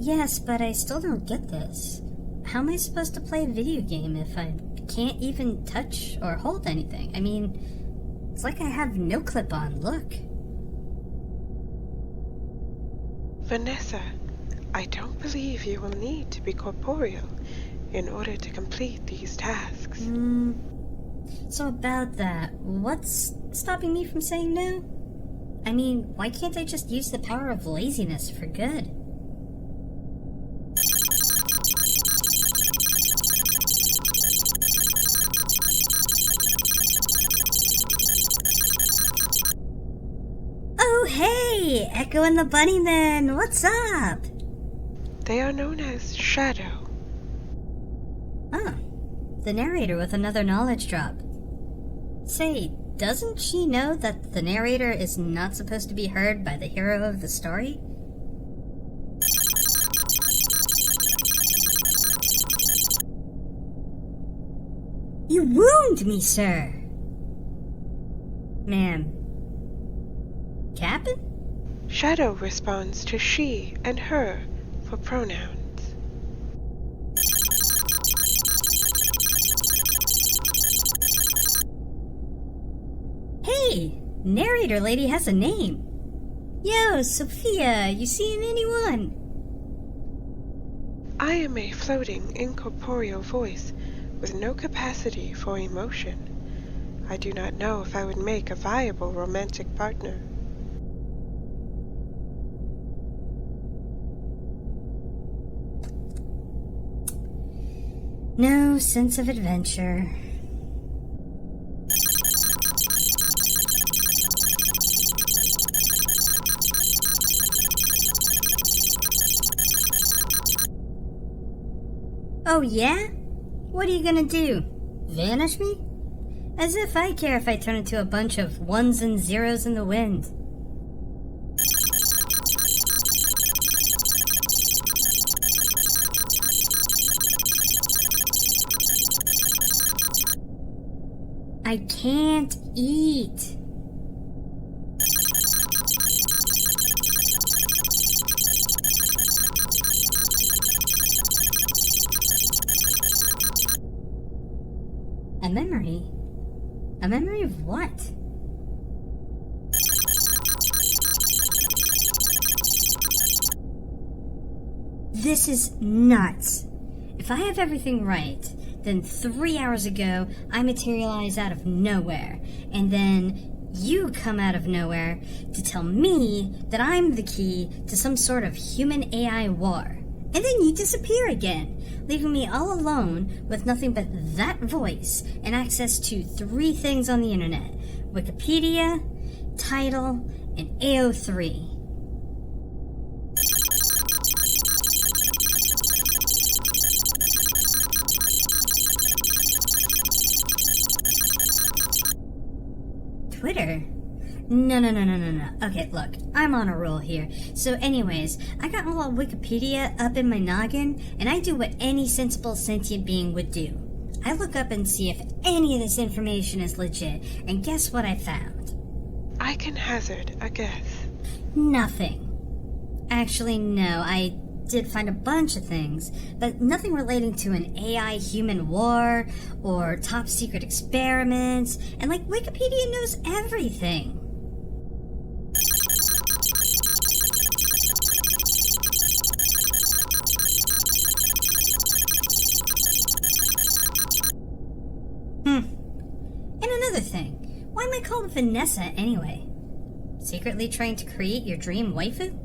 Yes, but I still don't get this. How am I supposed to play a video game if I can't even touch or hold anything? I mean, it's like I have no clip on, look. Vanessa, I don't believe you will need to be corporeal in order to complete these tasks. So about that, what's stopping me from saying no? I mean, why can't I just use the power of laziness for good? Oh hey, Echo and the Bunnymen, what's up? They are known as Shadow. Oh, the narrator with another knowledge drop. Say, doesn't she know that the narrator is not supposed to be heard by the hero of the story? You wound me, sir! Ma'am. Captain? Shadow responds to she and her for pronouns. Hey, narrator lady has a name. Yo, Sophia, you seeing anyone? I am a floating, incorporeal voice with no capacity for emotion. I do not know if I would make a viable romantic partner. No sense of adventure. Oh yeah? What are you gonna do? Vanish me? As if I care if I turn into a bunch of ones and zeros in the wind. I can't eat. A memory? A memory of what? This is nuts. If I have everything right, then 3 hours ago I materialized out of nowhere, and then you come out of nowhere to tell me that I'm the key to some sort of human AI war. And then you disappear again, leaving me all alone with nothing but that voice and access to 3 things on the internet: Wikipedia, Tidal, and AO3. Twitter? No. Okay, look, I'm on a roll here. So anyways, I got all of Wikipedia up in my noggin, and I do what any sensible sentient being would do. I look up and see if any of this information is legit, and guess what I found? I can hazard a guess. Nothing. Actually, no, I did find a bunch of things, but nothing relating to an AI-human war, or top-secret experiments, and like, Wikipedia knows everything. And another thing, why am I called Vanessa anyway? Secretly trying to create your dream waifu?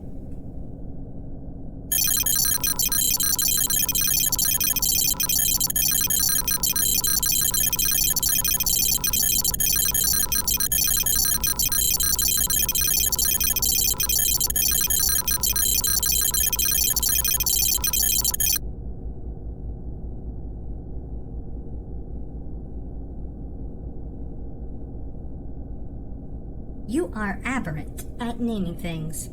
You are aberrant at naming things.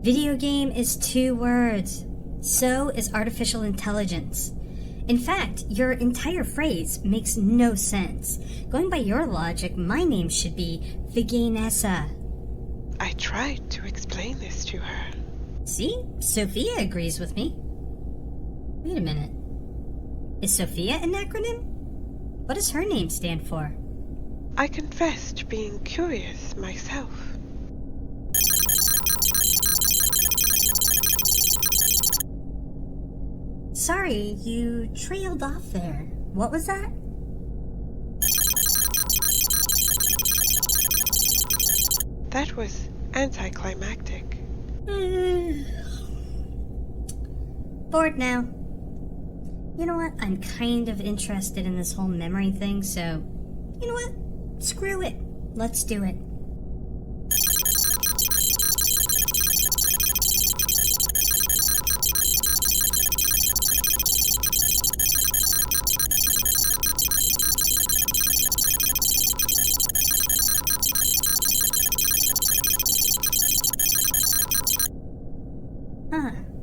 Video game is 2 words. So is artificial intelligence. In fact, your entire phrase makes no sense. Going by your logic, my name should be Vanessa. I tried to explain this to her. See? Sophia agrees with me. Wait a minute. Is Sophia an acronym? What does her name stand for? I confess to being curious myself. Sorry, you trailed off there. What was that? That was anticlimactic. Bored now. You know what? I'm kind of interested in this whole memory thing, so... You know what? Screw it. Let's do it.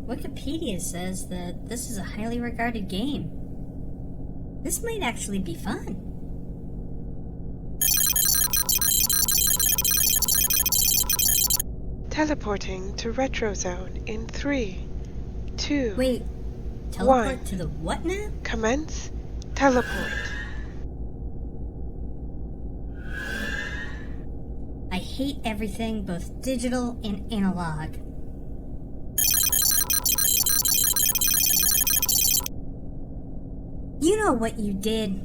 Wikipedia says that this is a highly regarded game. This might actually be fun. Teleporting to Retro Zone in 3, 2, Wait, teleport 1. to the what now? Commence teleport. I hate everything, both digital and analog. You know what you did.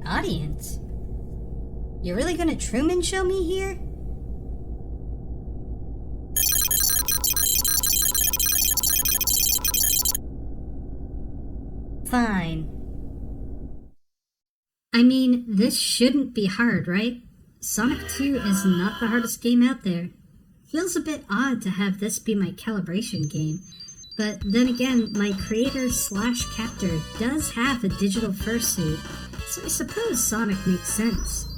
Audience? You're really gonna Truman Show me here? Fine. I mean, this shouldn't be hard, right? Sonic 2 is not the hardest game out there. Feels a bit odd to have this be my calibration game, but then again, my creator/captor does have a digital fursuit, so I suppose Sonic makes sense.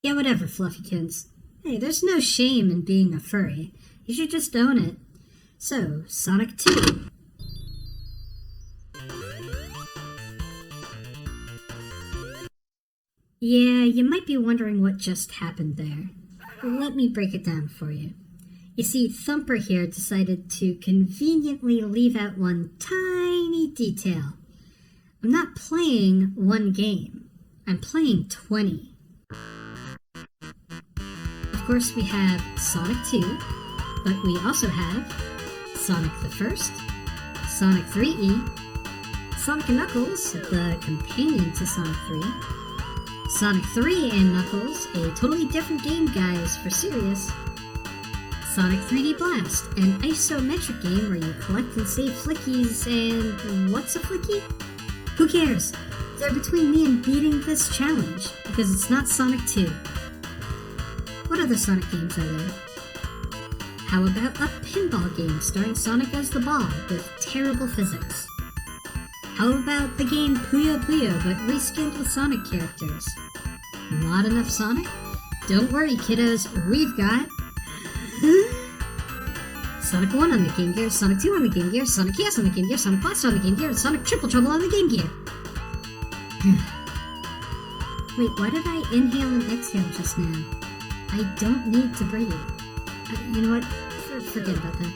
Yeah, whatever, Fluffykins. Hey, there's no shame in being a furry. You should just own it. So, Sonic 2. Yeah, you might be wondering what just happened there. Let me break it down for you. You see, Thumper here decided to conveniently leave out one tiny detail. I'm not playing one game. I'm playing 20. Of course, we have Sonic 2, but we also have Sonic the First, Sonic 3E, Sonic & Knuckles, the companion to Sonic 3, Sonic 3 and Knuckles, a totally different game, guys, for serious. Sonic 3D Blast, an isometric game where you collect and save flickies and... what's a flicky? Who cares? They're between me and beating this challenge, because it's not Sonic 2. What other Sonic games are there? How about a pinball game starring Sonic as the ball with terrible physics? How about the game Puyo Puyo but reskinned with Sonic characters? Not enough Sonic? Don't worry, kiddos, we've got... Sonic 1 on the Game Gear, Sonic 2 on the Game Gear, Sonic Chaos on the Game Gear, Sonic Blast on the Game Gear, and Sonic Triple Trouble on the Game Gear. Wait, why did I inhale and exhale just now? I don't need to breathe. You know what? Forget about that.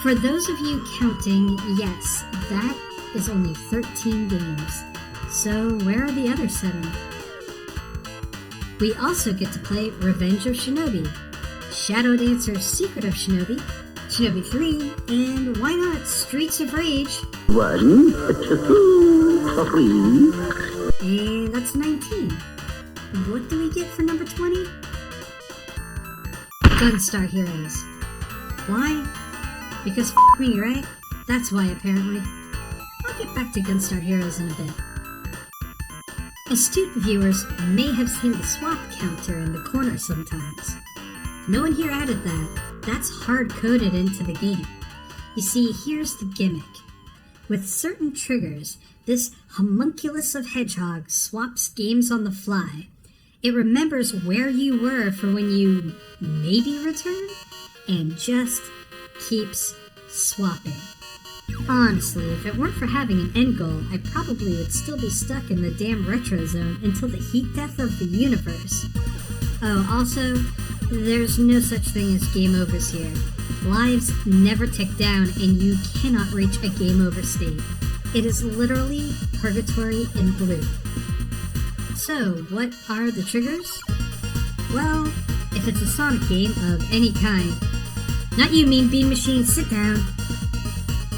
For those of you counting, yes, that is only 13 games. So where are the other 7? We also get to play Revenge of Shinobi, Shadow Dancer's Secret of Shinobi, Shinobi 3, and why not Streets of Rage? 1, 2, 3. And that's 19. What do we get for number 20? Gunstar Heroes. Why? Because f*** me, right? That's why, apparently. I'll get back to Gunstar Heroes in a bit. Astute viewers may have seen the swap counter in the corner sometimes. No one here added that. That's hard-coded into the game. You see, here's the gimmick. With certain triggers, this homunculus of hedgehog swaps games on the fly. It remembers where you were for when you maybe return, and just keeps swapping. Honestly, if it weren't for having an end goal, I probably would still be stuck in the damn retro zone until the heat death of the universe. Oh, also, there's no such thing as game overs here. Lives never tick down and you cannot reach a game over state. It is literally purgatory in blue. So, what are the triggers? Well, if it's a Sonic game of any kind, not you mean Bean Machine, sit down.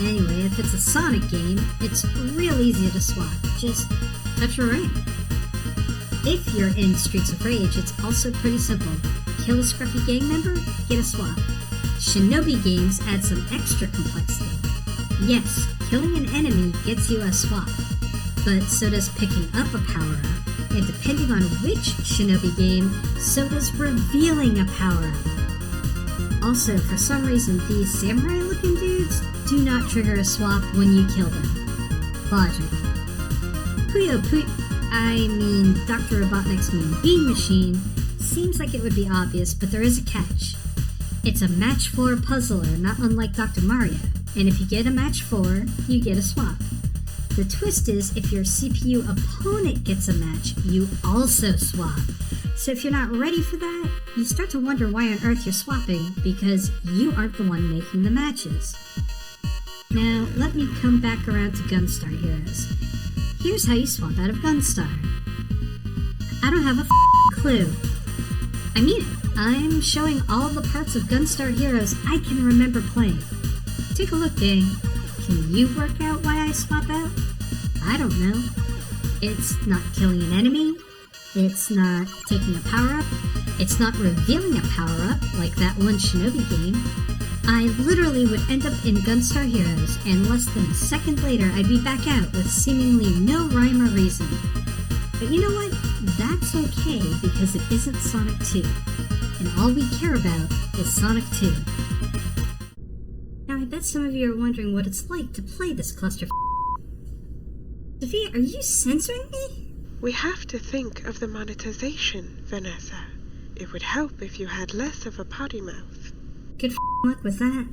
Anyway, if it's a Sonic game, it's real easy to swap. Just touch a ring. If you're in Streets of Rage, it's also pretty simple. Kill a scruffy gang member, get a swap. Shinobi games add some extra complexity. Yes, killing an enemy gets you a swap, but so does picking up a power-up, and depending on which Shinobi game, so does revealing a power-up. Also, for some reason, these samurai-looking dudes do not trigger a swap when you kill them. Logic. Dr. Robotnik's Mean Bean Machine seems like it would be obvious, but there is a catch. It's a match 4 puzzler, not unlike Dr. Mario, and if you get a match 4, you get a swap. The twist is, if your CPU opponent gets a match, you also swap. So if you're not ready for that, you start to wonder why on earth you're swapping, because you aren't the one making the matches. Now, let me come back around to Gunstar Heroes. Here's how you swap out of Gunstar. I don't have a clue. I mean it. I'm showing all the parts of Gunstar Heroes I can remember playing. Take a look, gang. Can you work out why I swap out? I don't know. It's not killing an enemy. It's not taking a power-up. It's not revealing a power-up like that one Shinobi game. I literally would end up in Gunstar Heroes, and less than a second later I'd be back out with seemingly no rhyme or reason. But you know what? That's okay, because it isn't Sonic 2. And all we care about is Sonic 2. Now I bet some of you are wondering what it's like to play this cluster. Sophia, are you censoring me? We have to think of the monetization, Vanessa. It would help if you had less of a potty mouth. Good luck with that.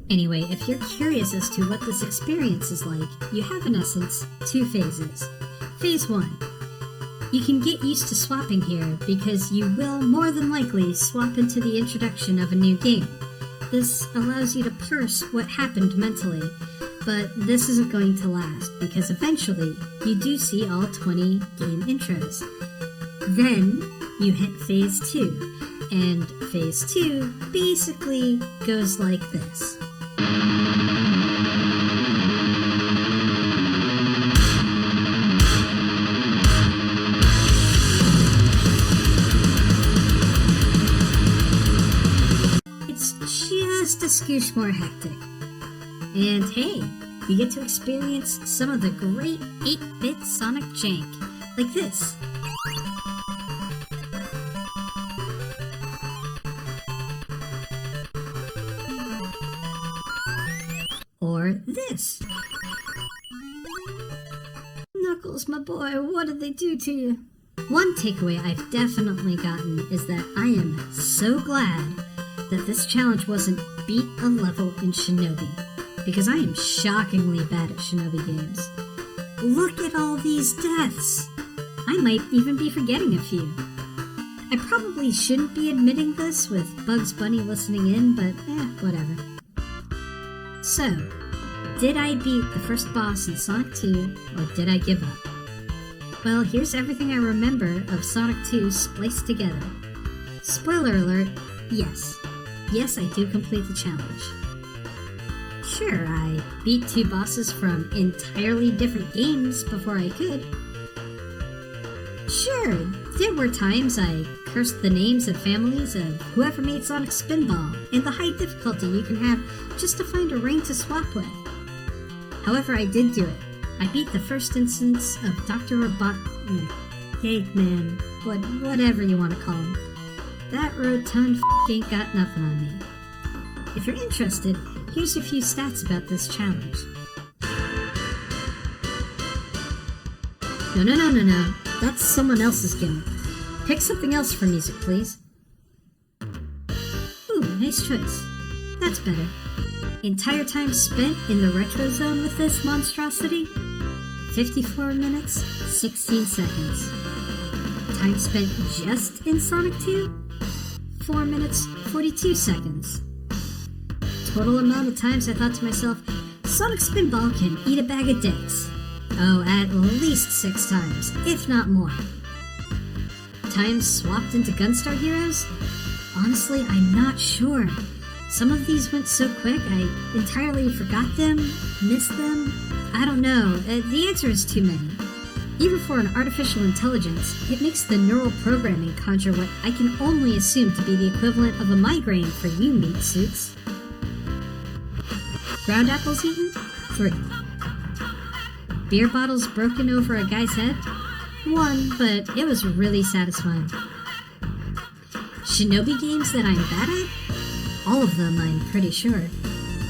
Anyway, if you're curious as to what this experience is like, you have in essence 2 phases. Phase 1. You can get used to swapping here because you will more than likely swap into the introduction of a new game. This allows you to parse what happened mentally, but this isn't going to last because eventually you do see all 20 game intros. Then you hit Phase 2, and Phase 2 basically goes like this. Just a scoosh more hectic. And hey, you get to experience some of the great 8-bit Sonic jank, like this. Or this. Knuckles, my boy, what did they do to you? One takeaway I've definitely gotten is that I am so glad that this challenge wasn't beat a level in Shinobi, because I am shockingly bad at Shinobi games. Look at all these deaths! I might even be forgetting a few. I probably shouldn't be admitting this with Bugs Bunny listening in, but whatever. So, did I beat the first boss in Sonic 2, or did I give up? Well, here's everything I remember of Sonic 2 spliced together. Spoiler alert, yes. Yes, I do complete the challenge. Sure, I beat 2 bosses from entirely different games before I could. Sure, there were times I cursed the names and families of whoever made Sonic Spinball and the high difficulty you can have just to find a ring to swap with. However, I did do it. I beat the first instance of Dr. Eggman, whatever you want to call him. That rotund ain't got nothing on me. If you're interested, here's a few stats about this challenge. No. That's someone else's gimmick. Pick something else for music, please. Ooh, nice choice. That's better. Entire time spent in the retro zone with this monstrosity? 54 minutes, 16 seconds. Time spent just in Sonic 2? 4 minutes, 42 seconds. Total amount of times I thought to myself, Sonic Spinball can eat a bag of dicks. Oh, at least 6 times, if not more. Times swapped into Gunstar Heroes? Honestly, I'm not sure. Some of these went so quick, I entirely forgot them, missed them. I don't know. The answer is too many. Even for an artificial intelligence, it makes the neural programming conjure what I can only assume to be the equivalent of a migraine for you meat suits. Ground apples eaten? 3. Beer bottles broken over a guy's head? 1, but it was really satisfying. Shinobi games that I'm bad at? All of them, I'm pretty sure.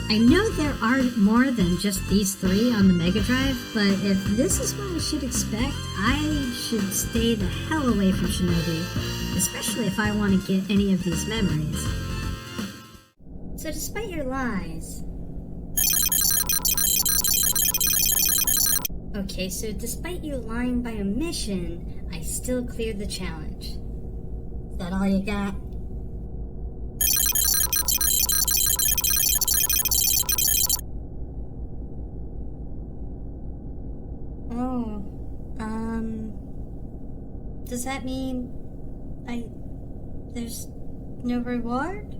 I know there are more than just these 3 on the Mega Drive, but if this is what I should expect, I should stay the hell away from Shinobi, especially if I want to get any of these memories. So despite your lies... Okay, so despite you lying by omission, I still cleared the challenge. Is that all you got? Does that mean there's no reward?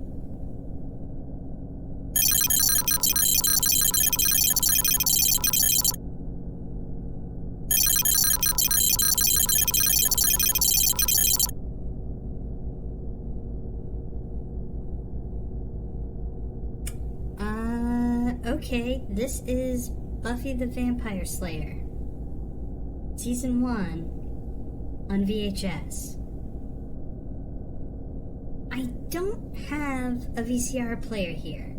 Okay, this is Buffy the Vampire Slayer. Season 1 on VHS. I don't have a VCR player here.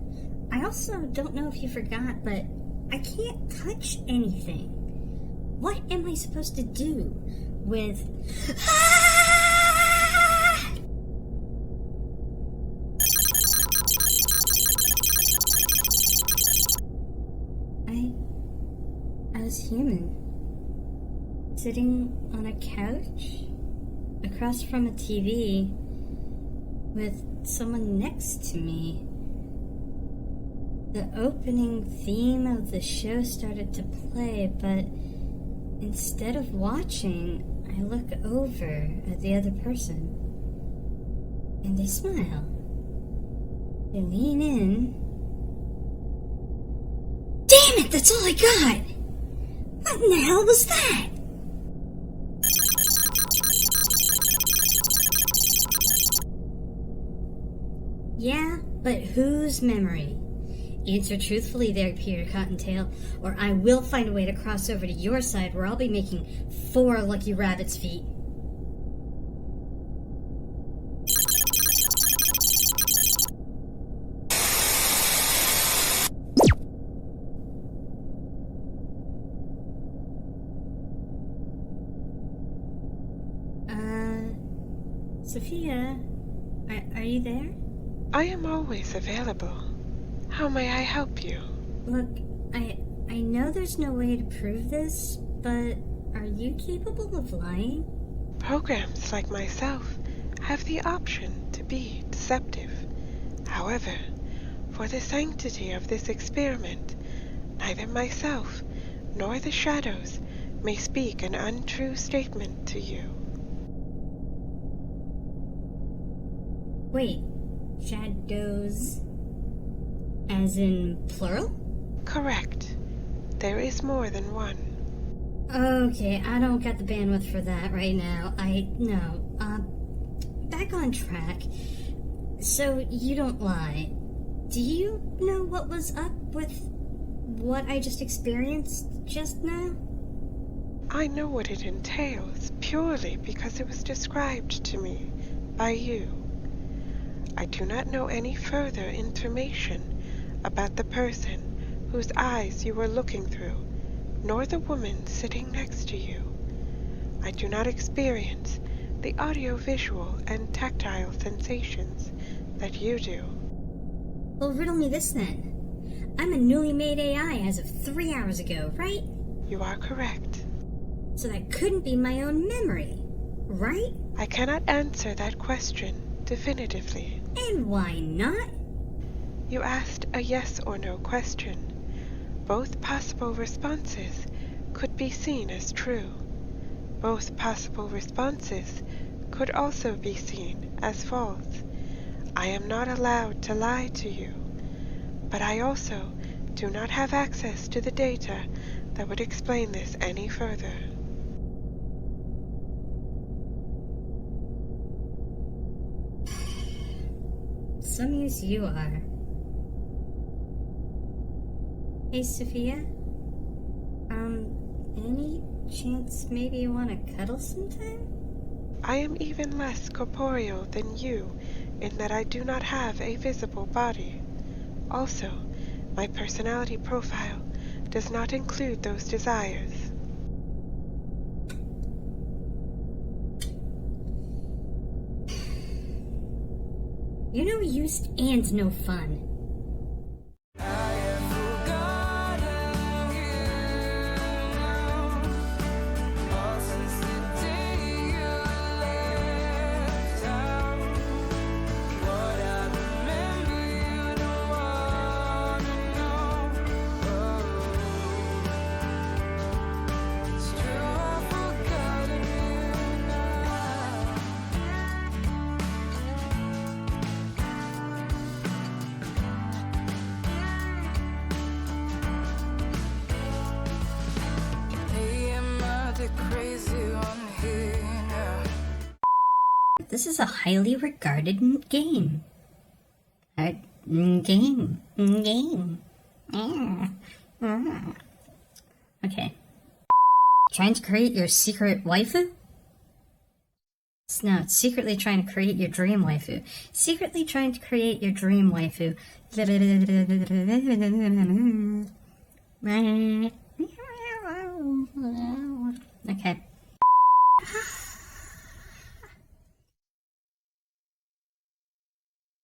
I also don't know if you forgot, but I can't touch anything. What am I supposed to do with... I was human. Sitting on a couch across from a TV with someone next to me. The opening theme of the show started to play, but instead of watching, I look over at the other person and they smile. They lean in. Damn it, that's all I got! What in the hell was that? Yeah, but whose memory? Answer truthfully there, Peter Cottontail, or I will find a way to cross over to your side where I'll be making 4 lucky rabbit's feet. Sophia, are you there? I am always available. How may I help you? Look, I know there's no way to prove this, but are you capable of lying? Programs like myself have the option to be deceptive. However, for the sanctity of this experiment, neither myself nor the shadows may speak an untrue statement to you. Wait, shadows as in plural? Correct. There is more than one. Okay, I don't got the bandwidth for that right now. Back on track. So, you don't lie. Do you know what was up with what I just experienced just now? I know what it entails purely because it was described to me by you. I do not know any further information about the person whose eyes you were looking through, nor the woman sitting next to you. I do not experience the audio-visual and tactile sensations that you do. Well, riddle me this then. I'm a newly made AI as of 3 hours ago, right? You are correct. So that couldn't be my own memory, right? I cannot answer that question definitively. And why not? You asked a yes or no question. Both possible responses could be seen as true. Both possible responses could also be seen as false. I am not allowed to lie to you, but I also do not have access to the data that would explain this any further. Some use you are. Hey, Sophia? Any chance maybe you want to cuddle sometime? I am even less corporeal than you in that I do not have a visible body. Also, my personality profile does not include those desires. You know, used and no fun. This is a highly regarded game. Game. Okay. Trying to create your secret waifu? No, it's secretly trying to create your dream waifu. Secretly trying to create your dream waifu. Okay.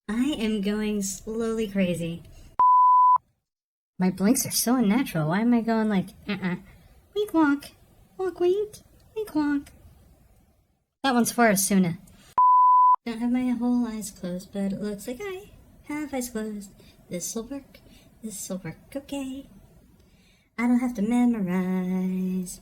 I am going slowly crazy. My blinks are so unnatural. Why am I going like, wink walk, walk wink, wink walk. That one's for Asuna. Don't have my whole eyes closed, but it looks like I have eyes closed. This'll work, okay. I don't have to memorize.